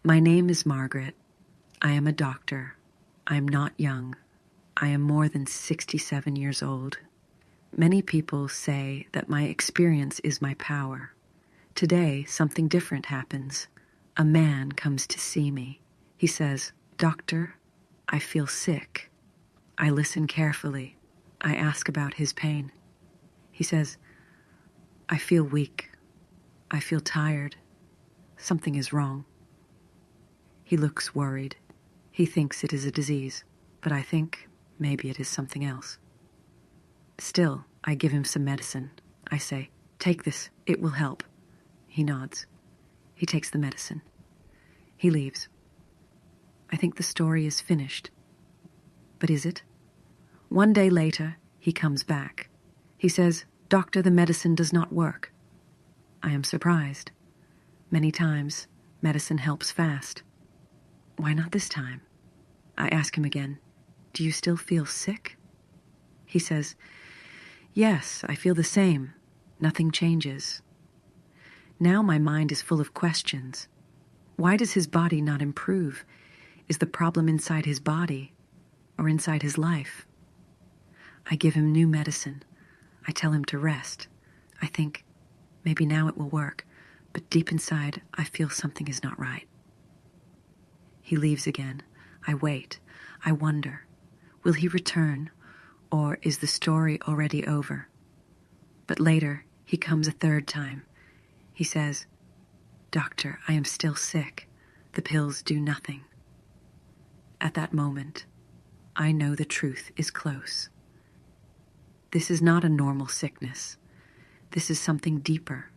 My name is Margaret. I am a doctor. I am not young. I am more than 67 years old. Many people say that my experience is my power. Today, something different happens. A man comes to see me. He says, "Doctor, I feel sick." I listen carefully. I ask about his pain. He says, "I feel weak. I feel tired. Something is wrong." He looks worried. He thinks it is a disease, but I think maybe it is something else. Still, I give him some medicine. I say, "Take this, it will help." He nods. He takes the medicine. He leaves. I think the story is finished. But is it? One day later, he comes back. He says, "Doctor, the medicine does not work." I am surprised. Many times, medicine helps fast. Why not this time? I ask him again, "Do you still feel sick?" He says, "Yes, I feel the same. Nothing changes." Now my mind is full of questions. Why does his body not improve? Is the problem inside his body or inside his life? I give him new medicine. I tell him to rest. I think, maybe now it will work, but deep inside I feel something is not right. He leaves again. I wait. I wonder, will he return, or is the story already over? But later, he comes a third time. He says, "Doctor, I am still sick. The pills do nothing." At that moment, I know the truth is close. This is not a normal sickness. This is something deeper.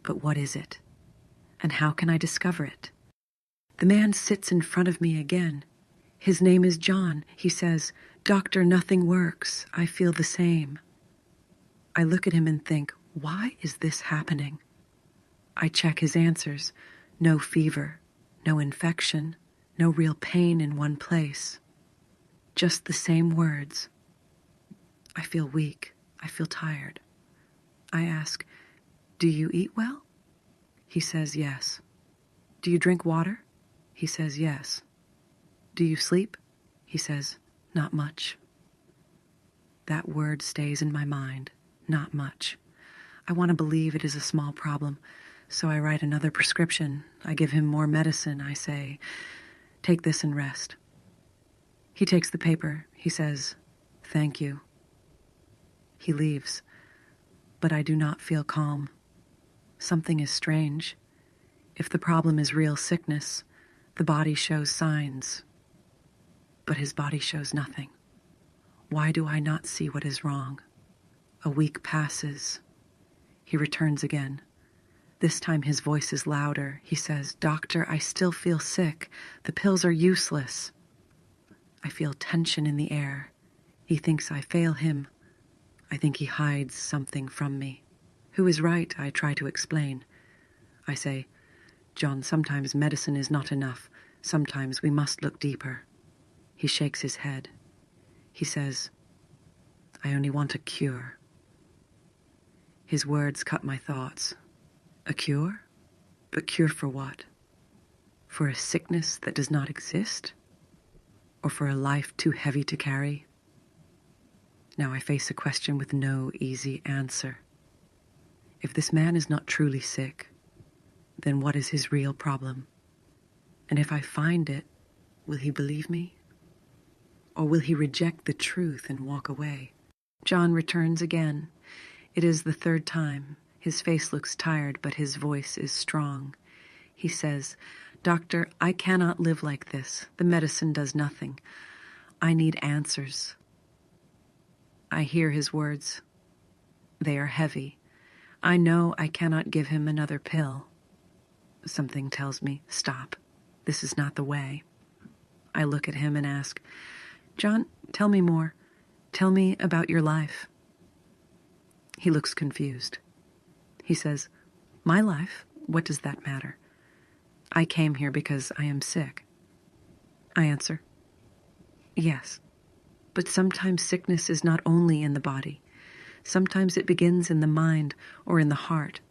But what is it? And how can I discover it? The man sits in front of me again. His name is John. He says, "Doctor, nothing works. I feel the same." I look at him and think, why is this happening? I check his answers. No fever, no infection, no real pain in one place. Just the same words. I feel weak. I feel tired. I ask, "Do you eat well?" He says yes. "Do you drink water?" He says yes. "Do you sleep?" He says, "Not much." That word stays in my mind, not much. I want to believe it is a small problem, so I write another prescription. I give him more medicine. I say, "Take this and rest." He takes the paper. He says, "Thank you." He leaves, but I do not feel calm. Something is strange. If the problem is real sickness, the body shows signs, but his body shows nothing. Why do I not see what is wrong? A week passes. He returns again. This time his voice is louder. He says, "Doctor, I still feel sick. The pills are useless." I feel tension in the air. He thinks I fail him. I think he hides something from me. Who is right? I try to explain. I say, "John, sometimes medicine is not enough. Sometimes we must look deeper." He shakes his head. He says, "I only want a cure." His words cut my thoughts. A cure? But cure for what? For a sickness that does not exist? Or for a life too heavy to carry? Now I face a question with no easy answer. If this man is not truly sick, then what is his real problem? And if I find it, will he believe me? Or will he reject the truth and walk away? John returns again. It is the third time. His face looks tired, but his voice is strong. He says, "Doctor, I cannot live like this. The medicine does nothing. I need answers." I hear his words. They are heavy. I know I cannot give him another pill. Something tells me, stop. This is not the way. I look at him and ask, "John, tell me more. Tell me about your life." He looks confused. He says, "My life? What does that matter? I came here because I am sick." I answer, "Yes, but sometimes sickness is not only in the body. Sometimes it begins in the mind or in the heart."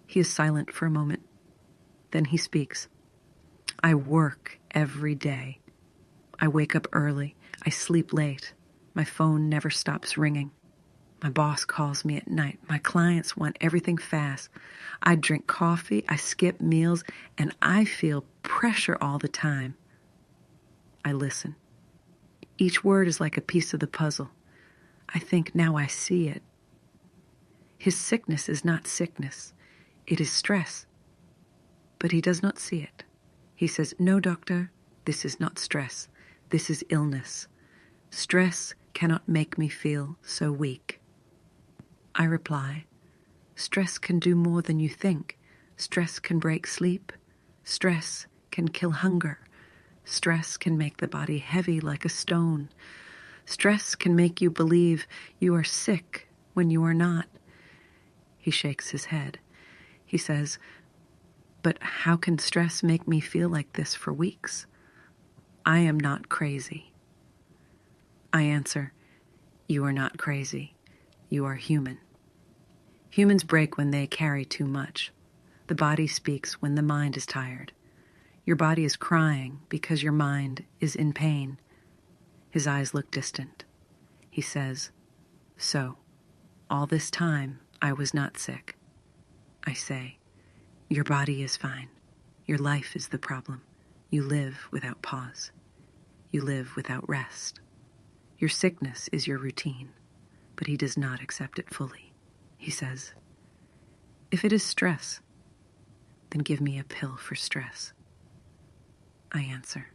He is silent for a moment. Then he speaks. I work every day. I wake up early. I sleep late. My phone never stops ringing. My boss calls me at night. My clients want everything fast. I drink coffee. I skip meals. And I feel pressure all the time. I listen. Each word is like a piece of the puzzle. I think now I see it. His sickness is not sickness. It is stress. But he does not see it. He says, "No, doctor, this is not stress. This is illness. Stress cannot make me feel so weak." I reply, "Stress can do more than you think. Stress can break sleep. Stress can kill hunger. Stress can make the body heavy like a stone. Stress can make you believe you are sick when you are not." He shakes his head. He says, "But how can stress make me feel like this for weeks? I am not crazy." I answer, "You are not crazy. You are human." Humans break when they carry too much. The body speaks when the mind is tired. Your body is crying because your mind is in pain. His eyes look distant. He says, "So, all this time I was not sick." I say, "Your body is fine. Your life is the problem. You live without pause. You live without rest. Your sickness is your routine." But he does not accept it fully. He says, "If it is stress, then give me a pill for stress." I answer,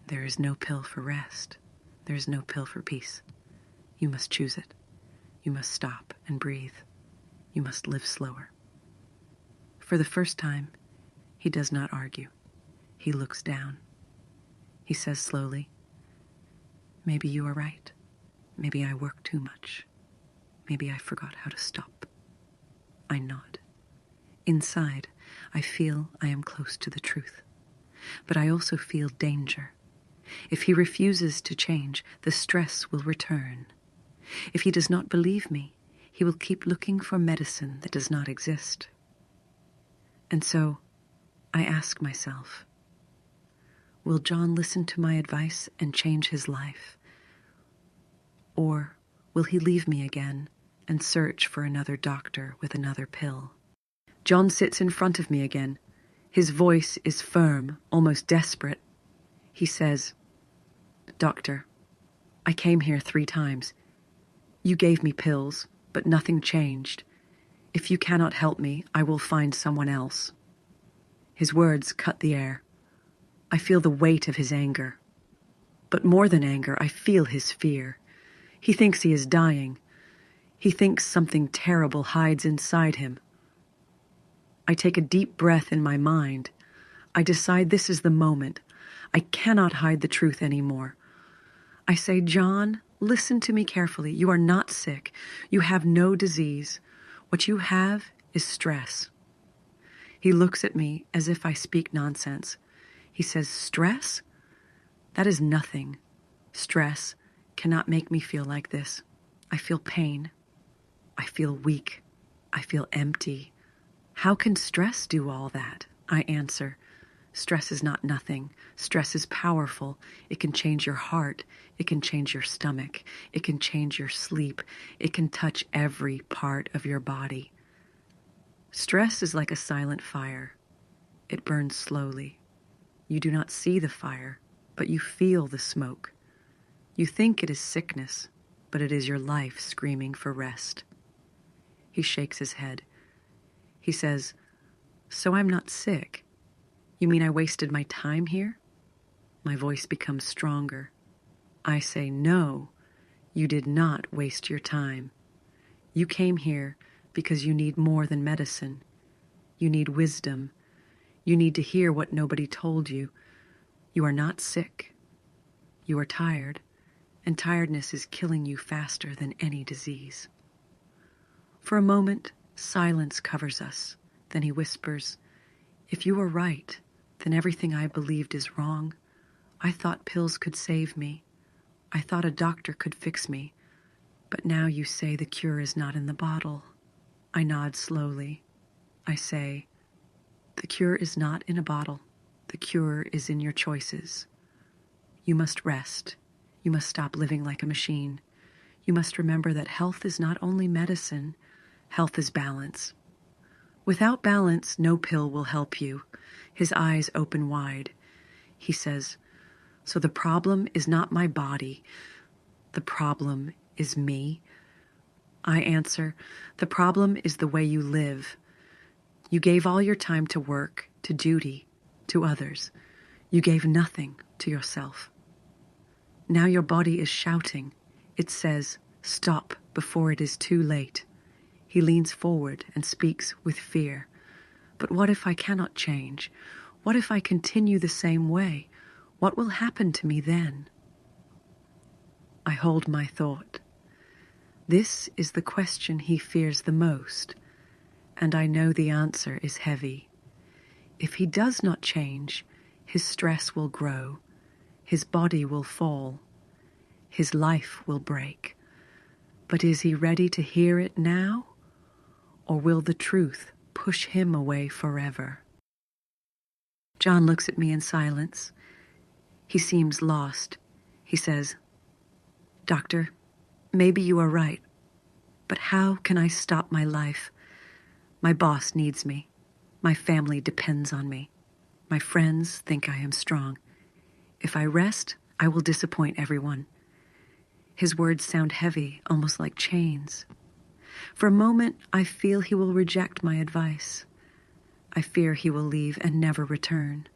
"There is no pill for rest. There is no pill for peace. You must choose it. You must stop and breathe. You must live slower." For the first time, he does not argue. He looks down. He says slowly, "Maybe you are right. Maybe I work too much. Maybe I forgot how to stop." I nod. Inside, I feel I am close to the truth. But I also feel danger. If he refuses to change, the stress will return. If he does not believe me, he will keep looking for medicine that does not exist. And so, I ask myself, will John listen to my advice and change his life? Or will he leave me again and search for another doctor with another pill? John sits in front of me again. His voice is firm, almost desperate. He says, "Doctor, I came here 3 times. You gave me pills, but nothing changed. If you cannot help me, I will find someone else." His words cut the air. I feel the weight of his anger. But more than anger, I feel his fear. He thinks he is dying. He thinks something terrible hides inside him. I take a deep breath in my mind. I decide this is the moment. I cannot hide the truth anymore. I say, "John, listen to me carefully. You are not sick. You have no disease. What you have is stress." He looks at me as if I speak nonsense. He says, "Stress? That is nothing. Stress cannot make me feel like this. I feel pain. I feel weak. I feel empty. How can stress do all that?" I answer, "Stress is not nothing. Stress is powerful. It can change your heart. It can change your stomach. It can change your sleep. It can touch every part of your body. Stress is like a silent fire. It burns slowly. You do not see the fire, but you feel the smoke. You think it is sickness, but it is your life screaming for rest." He shakes his head. He says, "So I'm not sick? You mean I wasted my time here?" My voice becomes stronger. I say, "No, you did not waste your time. You came here because you need more than medicine. You need wisdom. You need to hear what nobody told you. You are not sick. You are tired, and tiredness is killing you faster than any disease." For a moment, silence covers us. Then he whispers, "If you are right, then everything I believed is wrong. I thought pills could save me. I thought a doctor could fix me. But now you say the cure is not in the bottle." I nod slowly. I say, "The cure is not in a bottle. The cure is in your choices. You must rest. You must stop living like a machine. You must remember that health is not only medicine, health is balance. Without balance, no pill will help you. His eyes open wide. He says, "So the problem is not my body. The problem is me." I answer, "The problem is the way you live. You gave all your time to work, to duty, to others. You gave nothing to yourself. Now your body is shouting. It says, 'Stop before it is too late.'" He leans forward and speaks with fear. "But what if I cannot change? What if I continue the same way? What will happen to me then?" I hold my thought. This is the question he fears the most, and I know the answer is heavy. If he does not change, his stress will grow, his body will fall, his life will break. But is he ready to hear it now? Or will the truth push him away forever? John looks at me in silence. He seems lost. He says, "Doctor, maybe you are right, but how can I stop my life? My boss needs me. My family depends on me. My friends think I am strong. If I rest, I will disappoint everyone." His words sound heavy, almost like chains. For a moment, I feel he will reject my advice. I fear he will leave and never return.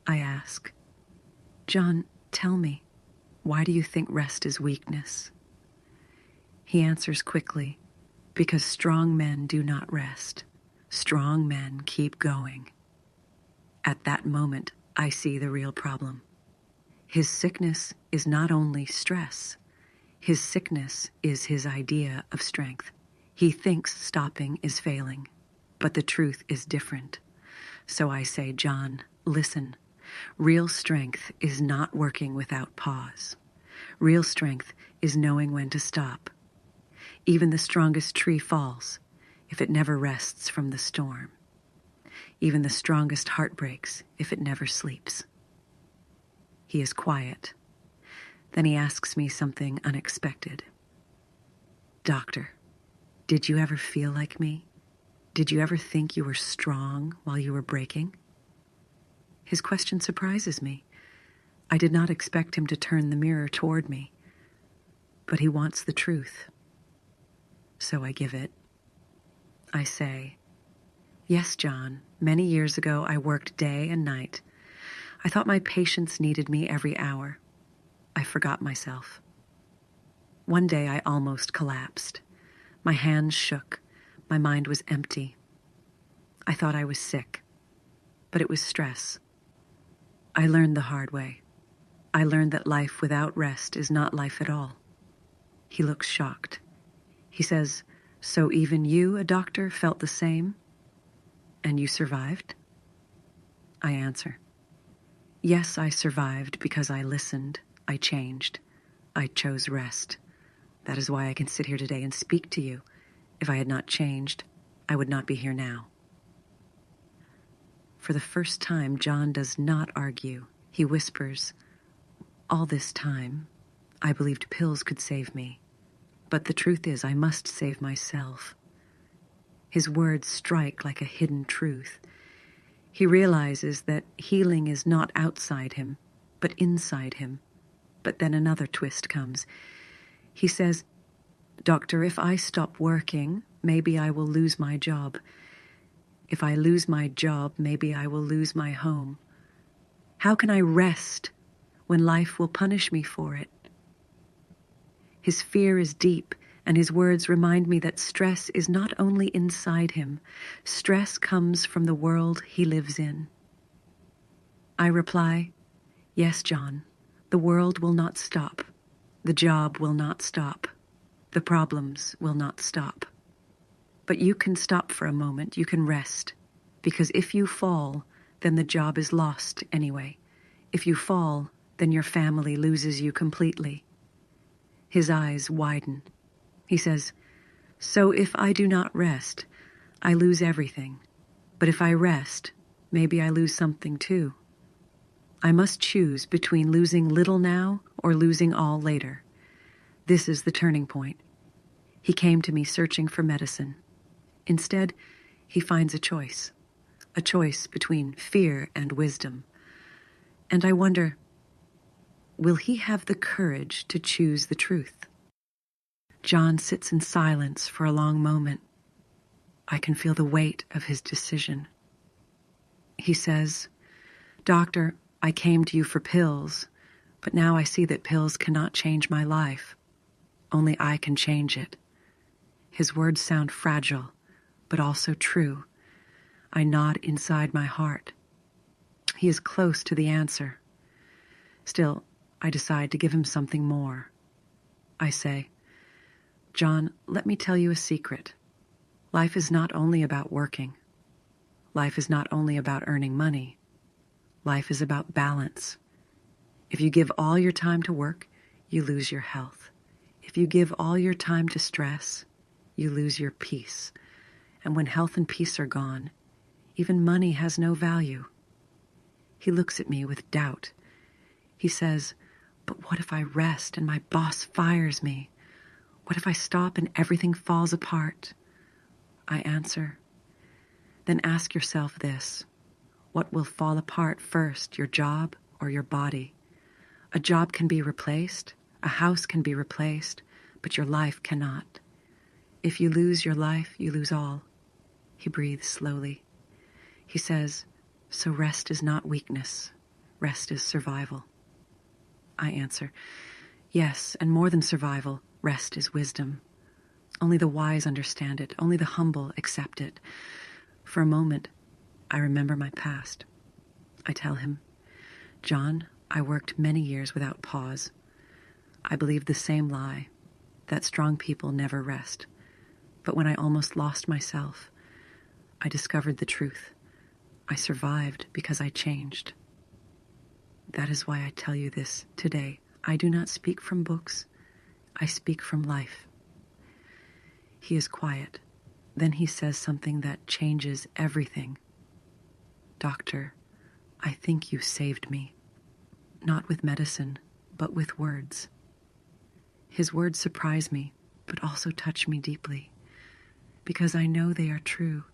I ask, "John, tell me, why do you think rest is weakness?" He answers quickly, "Because strong men do not rest. Strong men keep going." At that moment, I see the real problem. His sickness is not only stress. His sickness is his idea of strength. He thinks stopping is failing, but the truth is different. So I say, "John, listen. Real strength is not working without pause. Real strength is knowing when to stop. Even the strongest tree falls if it never rests from the storm. Even the strongest heart breaks if it never sleeps." He is quiet. Then he asks me something unexpected. "Doctor, did you ever feel like me? Did you ever think you were strong while you were breaking?" His question surprises me. I did not expect him to turn the mirror toward me, but he wants the truth. So I give it. I say, "Yes, John, many years ago I worked day and night. I thought my patients needed me every hour. I forgot myself. One day I almost collapsed. My hands shook. My mind was empty. I thought I was sick, but it was stress. I learned the hard way. I learned that life without rest is not life at all." He looks shocked. He says, "So even you, a doctor, felt the same? And you survived?" I answer, "Yes, I survived because I listened. I changed. I chose rest. That is why I can sit here today and speak to you. If I had not changed, I would not be here now." For the first time, John does not argue. He whispers, "All this time, I believed pills could save me. But the truth is, I must save myself." His words strike like a hidden truth. He realizes that healing is not outside him, but inside him. But then another twist comes. He says, "Doctor, if I stop working, maybe I will lose my job. If I lose my job, maybe I will lose my home. How can I rest when life will punish me for it?" His fear is deep, and his words remind me that stress is not only inside him. Stress comes from the world he lives in. I reply, "Yes, John, the world will not stop. The job will not stop. The problems will not stop. But you can stop for a moment. You can rest. Because if you fall, then the job is lost anyway. If you fall, then your family loses you completely." His eyes widen. He says, "So if I do not rest, I lose everything. But if I rest, Maybe I lose something too. I must choose between losing little now or losing all later. This is the turning point. He came to me searching for medicine. Instead, he finds a choice between fear and wisdom. And I wonder, will he have the courage to choose the truth? John sits in silence for a long moment. I can feel the weight of his decision. He says, "Doctor, I came to you for pills, but now I see that pills cannot change my life. Only I can change it." His words sound fragile, but also true. I nod inside my heart. He is close to the answer. Still, I decide to give him something more. I say, "John, let me tell you a secret. Life is not only about working. Life is not only about earning money. Life is about balance. If you give all your time to work, you lose your health. If you give all your time to stress, you lose your peace. And when health and peace are gone, even money has no value." He looks at me with doubt. He says, "But what if I rest and my boss fires me? What if I stop and everything falls apart?" I answer, "Then ask yourself this. What will fall apart first, your job or your body? A job can be replaced, a house can be replaced, but your life cannot. If you lose your life, you lose all." He breathes slowly. He says, "So rest is not weakness. Rest is survival." I answer, "Yes, and more than survival, rest is wisdom. Only the wise understand it. Only the humble accept it." For a moment, I remember my past. I tell him, "John, I worked many years without pause. I believed the same lie, that strong people never rest. But when I almost lost myself, I discovered the truth. I survived because I changed. That is why I tell you this today. I do not speak from books. I speak from life." He is quiet. Then he says something that changes everything. "Doctor, I think you saved me. Not with medicine, but with words." His words surprise me, but also touch me deeply, because I know they are true.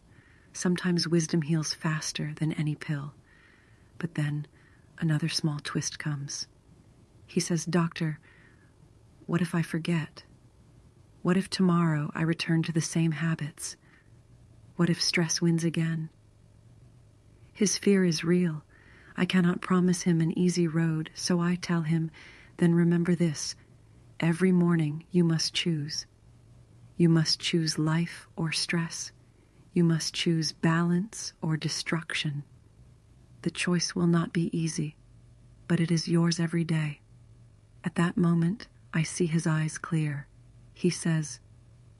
Sometimes wisdom heals faster than any pill. But then another small twist comes. He says, "Doctor, what if I forget? What if tomorrow I return to the same habits? What if stress wins again?" His fear is real. I cannot promise him an easy road, so I tell him, "Then remember this. Every morning you must choose. You must choose life or stress. You must choose balance or destruction. The choice will not be easy, but it is yours every day." At that moment, I see his eyes clear. He says,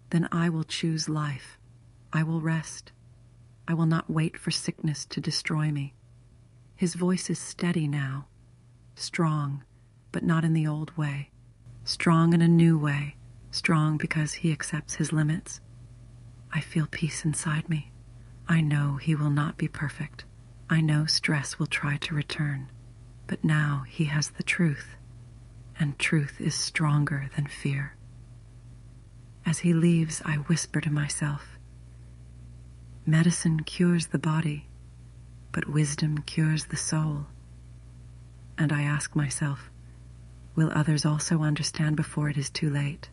"Then I will choose life. I will rest. I will not wait for sickness to destroy me." His voice is steady now, strong, but not in the old way. Strong in a new way, strong because he accepts his limits. I feel peace inside me. I know he will not be perfect. I know stress will try to return. But now he has the truth, and truth is stronger than fear. As he leaves, I whisper to myself, "Medicine cures the body, but wisdom cures the soul." And I ask myself, will others also understand before it is too late?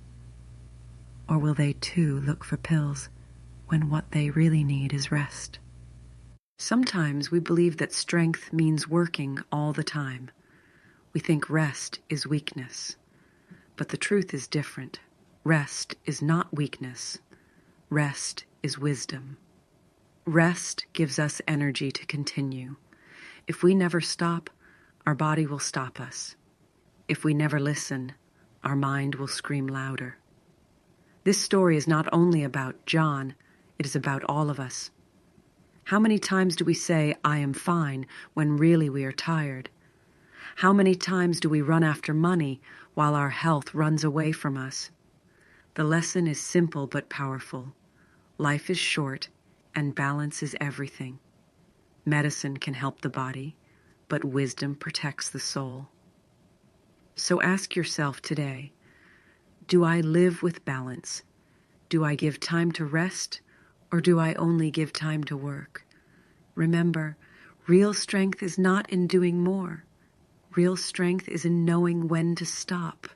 Or will they too look for pills when what they really need is rest? Sometimes we believe that strength means working all the time. We think rest is weakness. But the truth is different. Rest is not weakness. Rest is wisdom. Rest gives us energy to continue. If we never stop, our body will stop us. If we never listen, our mind will scream louder. This story is not only about John, it is about all of us. How many times do we say, "I am fine," when really we are tired? How many times do we run after money while our health runs away from us? The lesson is simple but powerful. Life is short, and balance is everything. Medicine can help the body, but wisdom protects the soul. So ask yourself today, do I live with balance? Do I give time to rest, or do I only give time to work? Remember, real strength is not in doing more. Real strength is in knowing when to stop.